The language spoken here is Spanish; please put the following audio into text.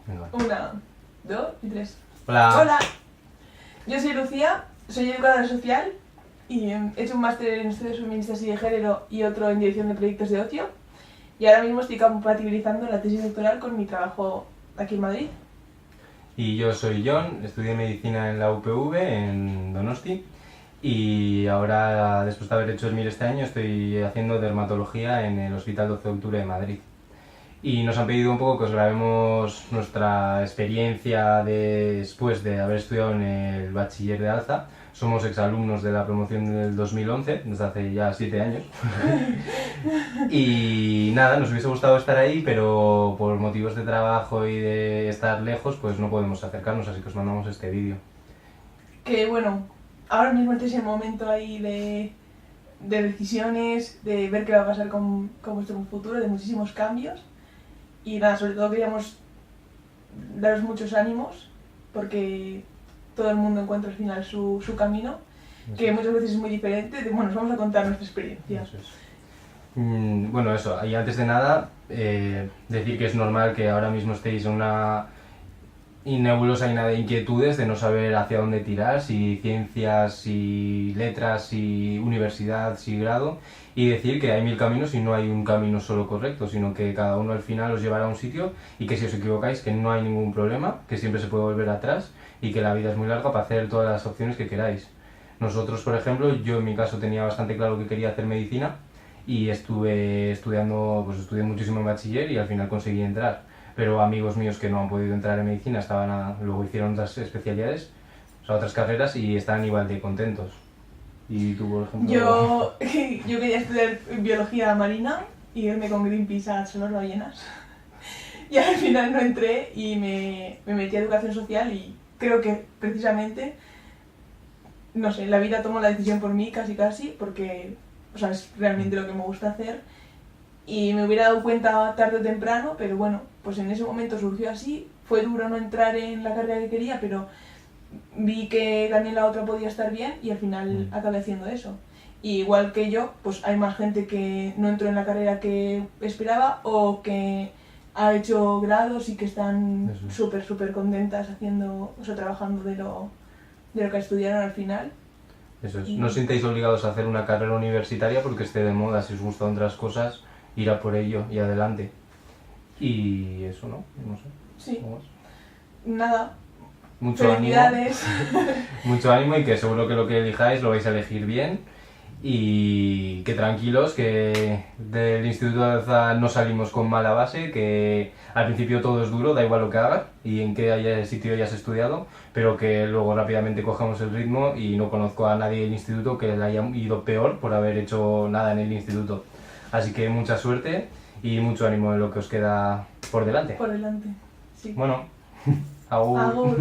Venga. 1, 2 y 3. Hola. Hola, yo soy Lucía, soy educadora social y he hecho un máster en estudios feministas y de género y otro en dirección de proyectos de ocio. Y ahora mismo estoy compatibilizando la tesis doctoral con mi trabajo aquí en Madrid. Y yo soy John, estudié medicina en la UPV, en Donosti. Y ahora, después de haber hecho el MIR este año, estoy haciendo dermatología en el Hospital 12 de Octubre de Madrid. Y nos han pedido un poco que os grabemos nuestra experiencia después de haber estudiado en el bachiller de Alza. Somos exalumnos de la promoción del 2011, desde hace ya 7 años. Y nada, nos hubiese gustado estar ahí, pero por motivos de trabajo y de estar lejos, pues no podemos acercarnos, así que os mandamos este vídeo. Que bueno, ahora mismo este es el momento ahí de decisiones, de ver qué va a pasar con vuestro futuro, de muchísimos cambios. Y nada, sobre todo queríamos daros muchos ánimos, porque todo el mundo encuentra al final su camino, que muchas veces es muy diferente. Bueno, os vamos a contar nuestra experiencia. Eso es. Bueno, eso, y antes de nada, decir que es normal que ahora mismo estéis en una nebulosa llena de inquietudes, de no saber hacia dónde tirar, si ciencias, si letras, si universidad, si grado, y decir que hay 1000 caminos y no hay un camino solo correcto, sino que cada uno al final os llevará a un sitio y que si os equivocáis que no hay ningún problema, que siempre se puede volver atrás y que la vida es muy larga para hacer todas las opciones que queráis. Nosotros, por ejemplo, yo en mi caso tenía bastante claro que quería hacer medicina y estuve estudiando, pues estudié muchísimo en bachiller y al final conseguí entrar. Pero amigos míos que no han podido entrar en medicina luego hicieron otras especialidades, o sea, otras carreras y están igual de contentos. ¿Y tú, por ejemplo? Yo quería estudiar biología marina y irme con Greenpeace a salvar ballenas. Y al final no entré y me metí a educación social y creo que precisamente, no sé, la vida tomó la decisión por mí casi porque, o sea, es realmente lo que me gusta hacer. Y me hubiera dado cuenta tarde o temprano, pero bueno, pues en ese momento surgió así. Fue duro no entrar en la carrera que quería, pero vi que también la otra podía estar bien y al final acabé haciendo eso. Y igual que yo, pues hay más gente que no entró en la carrera que esperaba o que ha hecho grados y que están súper contentas haciendo, o sea, trabajando de lo que estudiaron al final. Eso es. No os sintáis obligados a hacer una carrera universitaria porque esté de moda, si os gustan otras cosas, ir a por ello y adelante. Y eso, ¿no? No sé. Sí. ¿Cómo es? Nada. Mucho ánimo. Felicidades. Mucho ánimo y que seguro que lo que elijáis lo vais a elegir bien. Y que tranquilos, que del Instituto de Alza no salimos con mala base, que al principio todo es duro, da igual lo que hagas y en qué sitio hayas estudiado, pero que luego rápidamente cojamos el ritmo y no conozco a nadie del instituto que le haya ido peor por haber hecho nada en el instituto. Así que mucha suerte y mucho ánimo en lo que os queda por delante. Por delante, sí. Bueno, agur. Agur.